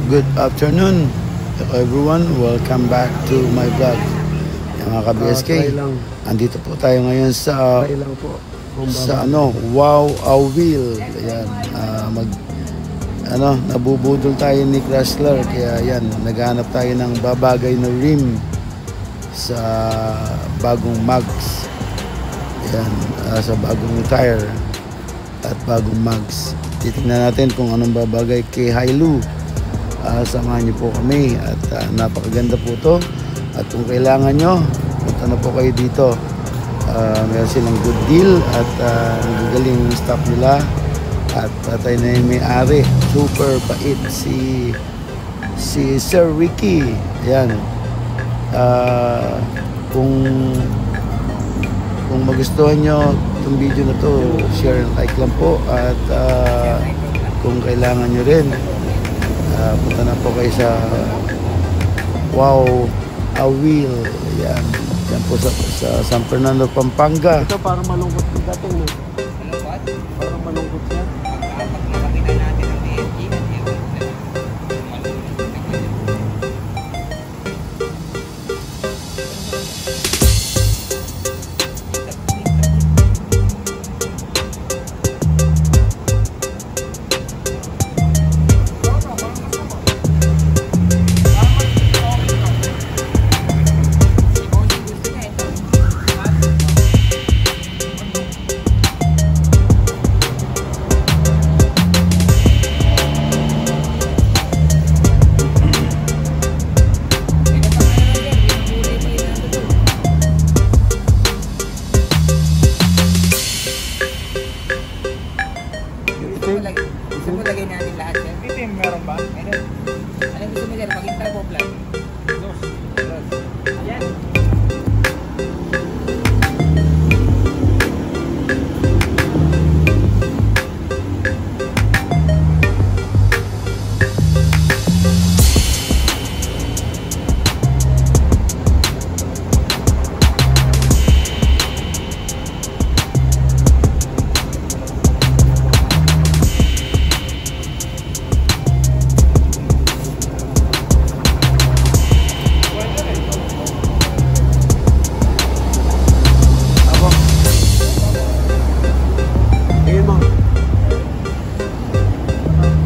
Good afternoon everyone, welcome back to my vlog. Mga ka-BSK, andito po tayo ngayon sa Wow Wheel. Ayan, nabubudol tayo ni Chrysler, kaya yan, naghahanap tayo ng babagay na rim sa bagong mags. Ayan, sa bagong tire at bagong mags. Titingnan natin kung anong babagay kay Hailu. Samahan niyo po kami at napakaganda po to, at kung kailangan nyo, punta na po kayo dito. Meron silang good deal at nagagaling staff nila, at patay na yung may-ari, super bait si Sir Ricky. Ayan, kung magustuhan nyo itong video na to, share and like lang po, at kung kailangan nyo rin, punta na po kayo sa Wow Wheel. Ayan, yan po sa San Fernando, Pampanga. Ito parang malungkot yung dating, no? Parang malungkot siya. Makapitan natin ang DSG. Gusto mo lagay natin lahat yan? Ito yung meron ba? Meron. Anong gusto mo dyan? Maging turbo plan? Dos. Ayan.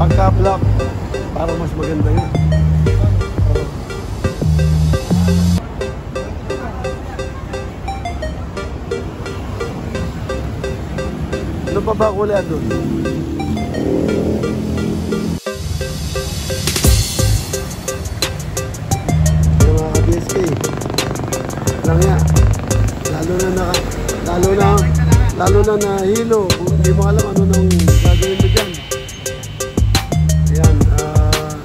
Pagka-block, para mas maganda yun. Ano pa ba kulay doon? Yung mga ka-BSK, lang yan. Lalo na nahilo. Kung hindi mo alam ano nang gagawin mo dyan. Ayan,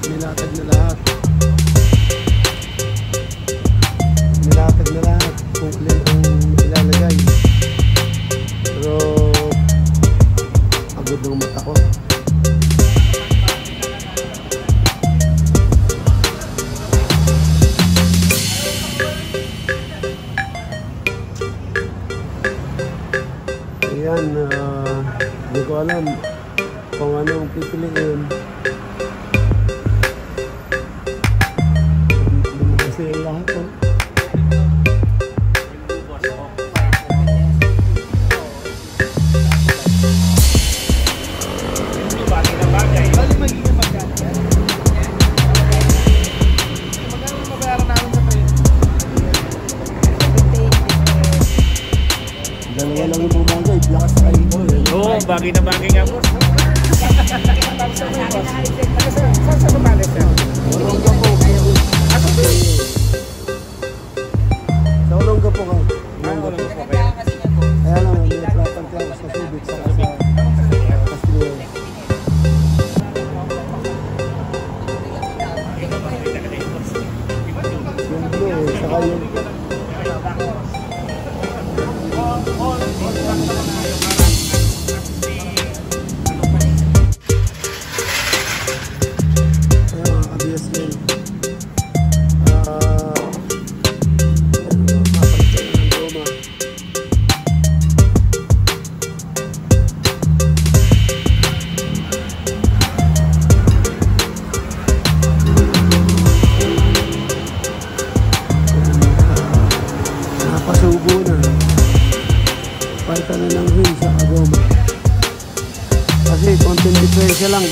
nilatag na lahat. Nilatag na lahat kung alin ang ilalagay. Pero pagod ng mata ko. Ayan, Hindi ko alam kung anong pipiliin. Hindi mo kasi lahat oh. Dalawa lang yung bumagay, black sky ko eh. Oo, bagay na bagay nga po. Olongga po. Sa Olongga po ka. Kaya lang, may platang kaya sa Subic sa Castillo. Yung blue, saka yung... Napasubo na. Palta na ng rin sa Agoma. Kasi konting diferensya lang.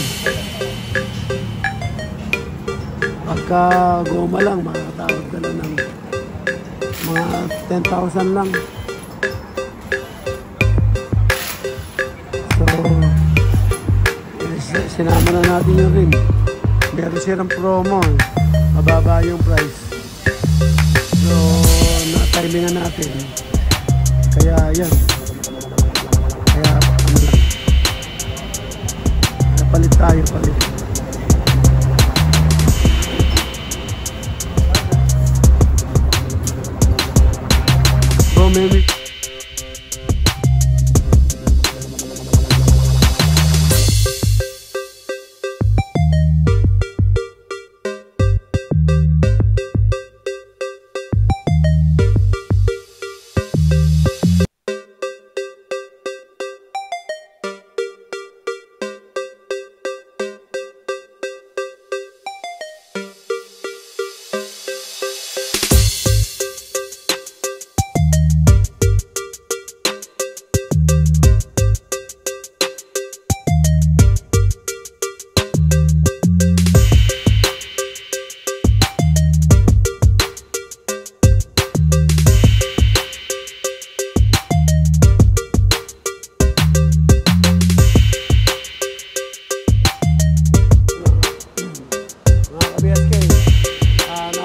Pagka goma lang, makakatawag ka lang ng mga 10,000 lang. So, sinama na natin yung rim. Meron silang promo. Mababa yung price. So, na-timingan natin. Kaya yan. Kaya ano lang. Palit tayo, palit. Bro, maybe.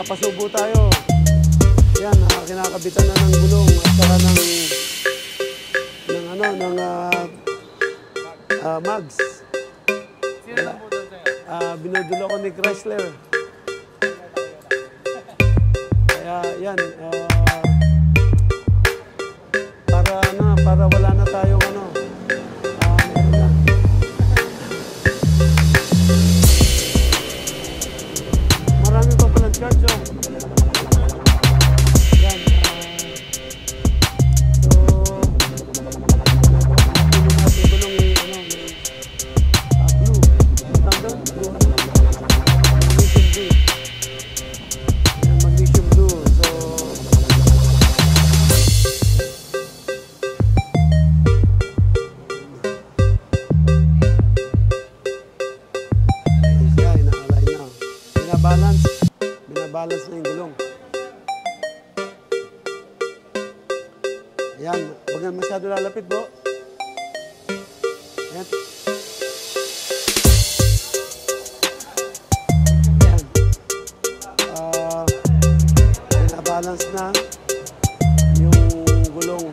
Napasubo tayo. Yan, kinakabitan na ng gulong at saka ng mags. Sino lang po doon sa'yo? Binudulo ko ni Chrysler. Kaya yan, para wala na tayong meron na. Marami pa palang charge, oh. Yan, so, natin gulong blue. Tanggal, blue, magnesium blue. Yan, magnesium blue. So, binabalance na yung gulong. Ayan, huwag na masyado lalapit, bro. Ayan. Ayan. Binabalance na yung gulong.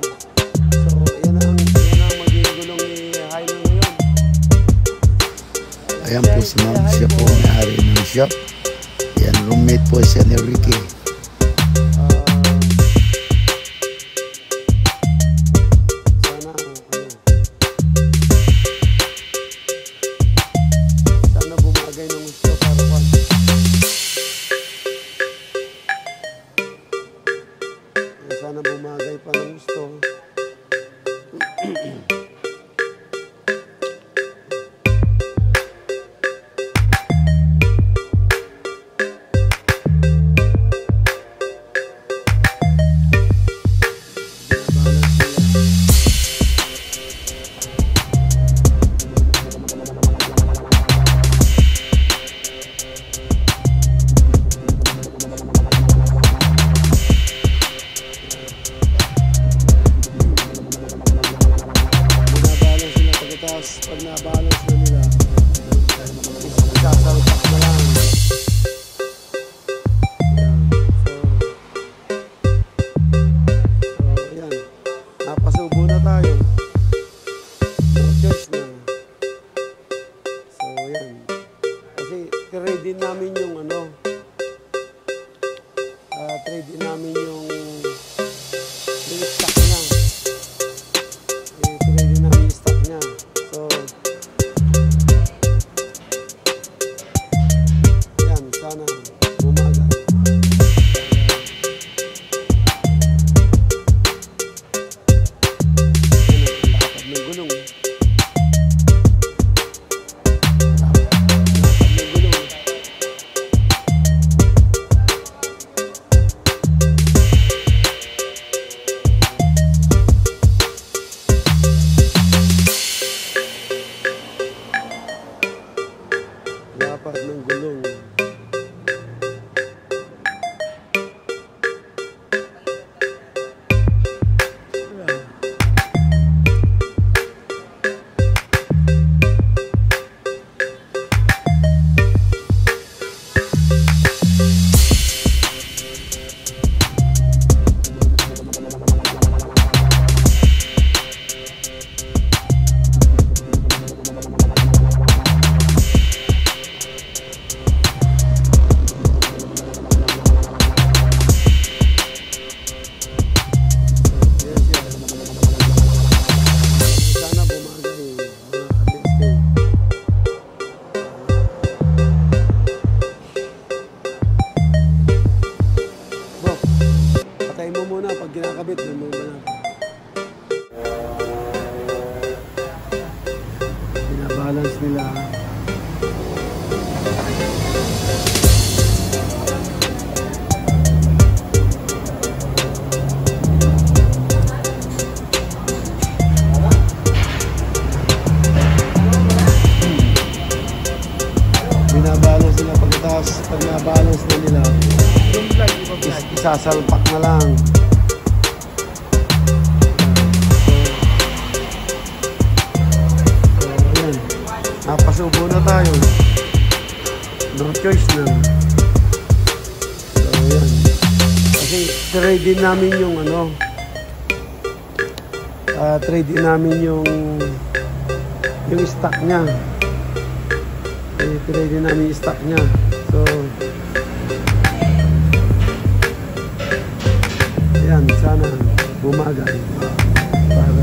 So, yan ang magiging gulong ni Hilo ngayon. Ayan po si Ma'am, siya po may-ari ng shop. Yan, roommate po siya ni Ricky. Sana bumagay ng gusto para kan. Sana bumagay pa ng gusto. Tapos pag na-balance na nila, isasalpak na lang. Ayan. Napasubo na tayo. No choice na. So ayan. Kasi trade din namin yung trade din namin yung stock niya. Trade din namin yung stock niya. So ayan, sana bumagal. Lapad ng gulong. Patay mo muna pag kinakabit, mo ba natin? Binabalance nila. Binabalance nila pagkatapos pag nabalance na nila. Isasalpak na lang. So ayan. Napasubo na tayo. No choice na. So ayan. Kasi trade din namin yung trade din namin yung stock niya. Trade din namin yung stock niya. So ayan, sana bumagal para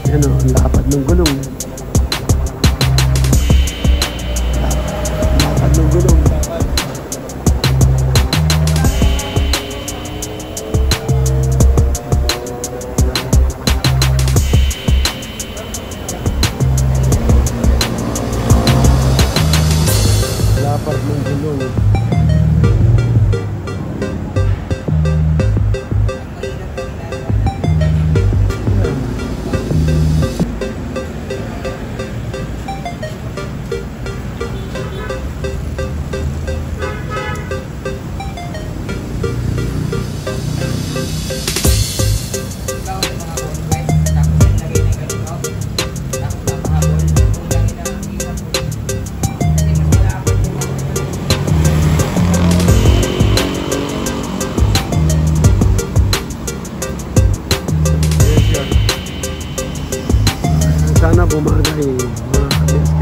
yan o, ang lapad ng gulong. Lapad ng gulong. Lapad ng gulong. Sana bumagay mga ka-BSK.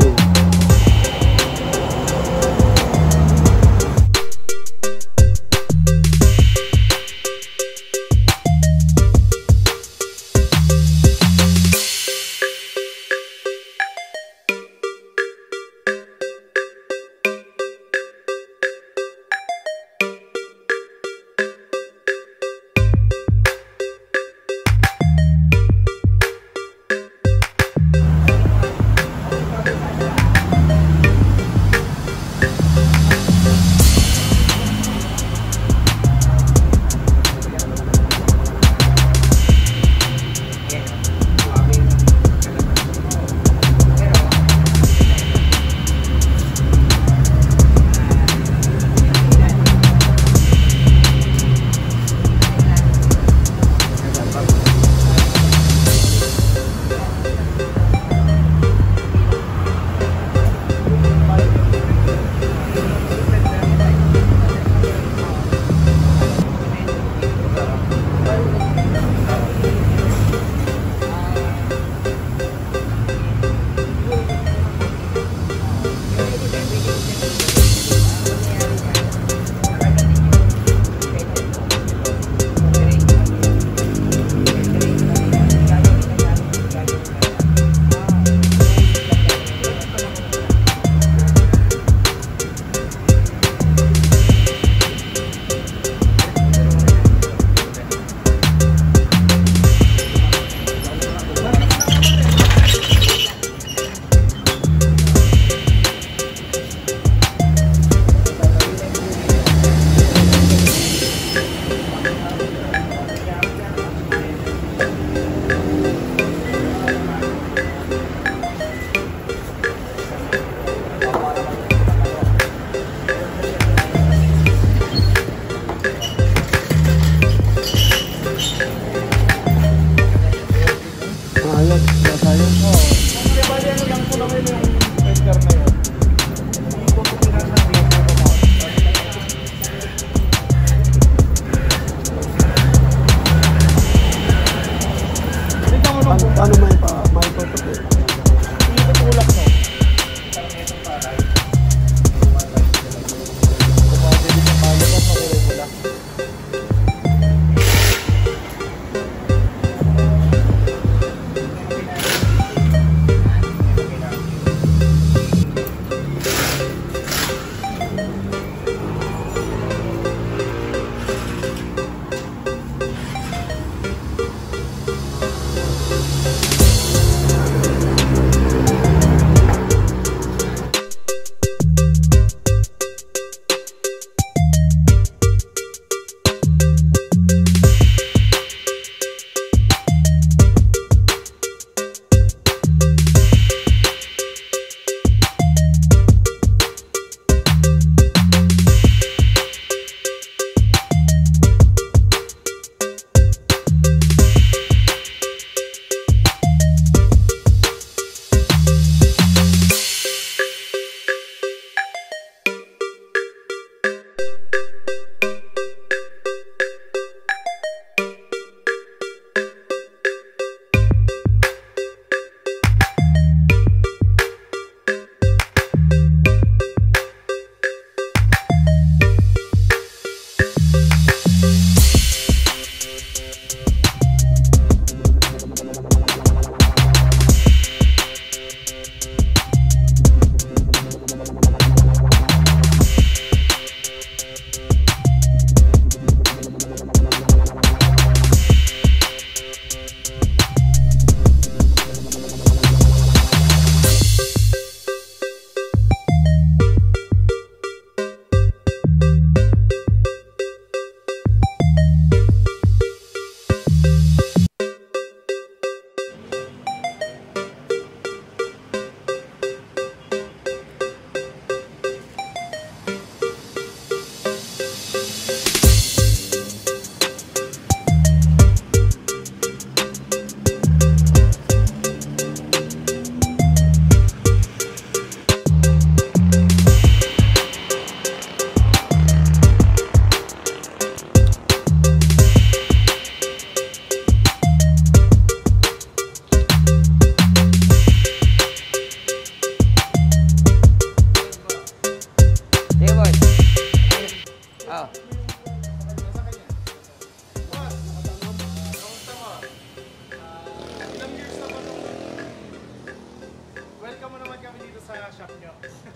Paano may pagpapit? Hindi ko tulak mo. Kumabili ng malakas, makulay mo lang.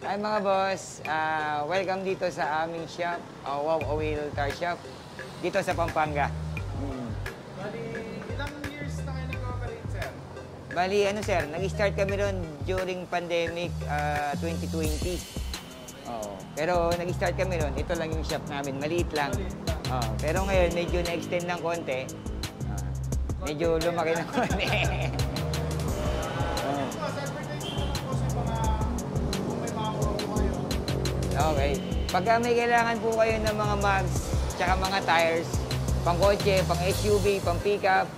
Hi mga boss, welcome dito sa aming shop, Wow Oil Car Shop, dito sa Pampanga. Bali, ilang years na kayo nag-operate, sir? Bali, ano sir, nag-start kami ron during pandemic 2020. Pero nag-start kami ron, ito lang yung shop namin, maliit lang. Pero ngayon, medyo na-extend ng konti. Medyo lumaki ng konti. Okay. Pagka may kailangan po kayo ng mga mags, tsaka mga tires, pang kotse, pang SUV, pang pickup,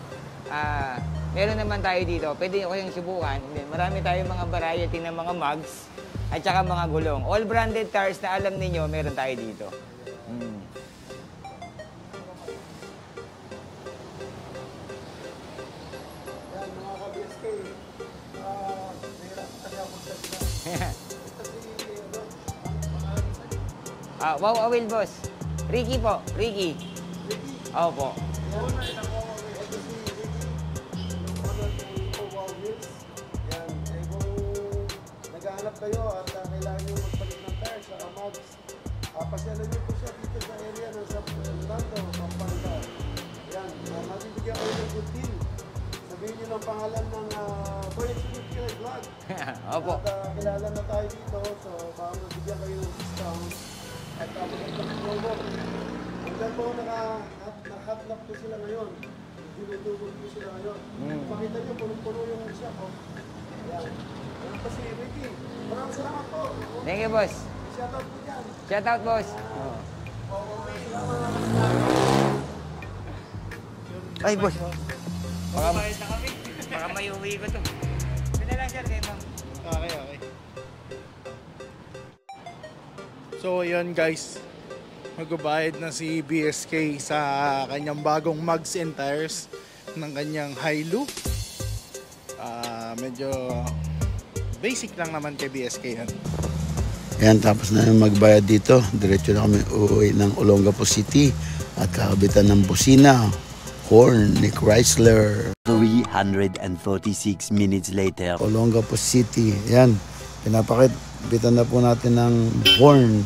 meron naman tayo dito. Pwede nyo kayong subukan. Marami tayong mga variety ng mga mags at tsaka mga gulong. All branded tires na alam ninyo, meron tayo dito. Yan, mga ka-BSK. Nahirap kasi ako sa sila. Wow Oil boss. Ricky po. Ricky. Opo. Yan, ito si Ricky. Yung Wow Wheels. Yan, kung naghahanap kayo at kailangan nyo magpalit ng tires sa mags, pasyalan nyo po siya dito sa area ng San Fernando, Pampanga. Yan, mabibigyan kayo ng good deal. Sabihin nyo ng pangalan ng Boy Executive Vlog. Opo. At kilala na tayo dito, so baka mabigyan kayo ng discount. At tapos ang promo. Hanggang po nakahatlap po sila ngayon. Dinudugod po sila ngayon. Makita nyo, punong-puno yung shop. Ayan. Ayan pa si Ricky. Maraming salamat po. Thank you boss. Shoutout po dyan. Shoutout boss. Ay boss. Baka may uwi ko to. Pwede lang sir kayo ma'am. Okay. So, yun guys. Magbabayad na si BSK sa kanyang bagong mugs and tires ng kanyang Hilux. Medyo basic lang naman kay BSK yan. Ayan, tapos na magbayad dito. Diretso na kami uuwi ng Olongapo City at kakabitan ng busina, horn ni Chrysler. 346 minutes later. Olongapo City. Ayan, pinapakibitan na po natin ng horn.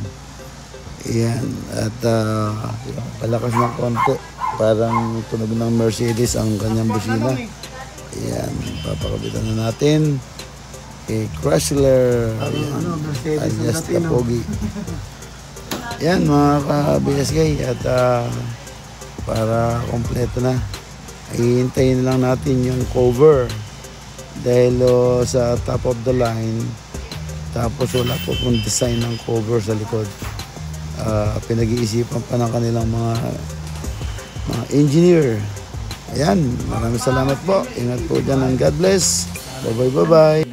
Ayan, at palakas ng konti. Parang tunog ng Mercedes ang kanyang busina. Ayan, papakabitan na natin. Chrysler. Ayan, alias Tapogi. Ayan mga ka-BSK, at para kompleto na, hihintayin lang natin yung cover dahil sa top of the line, tapos wala po pong design ng cover sa likod. Pinag-iisipan pa ng kanilang mga engineer. Ayan, maraming salamat po. Ingat po dyan and God bless. Bye bye.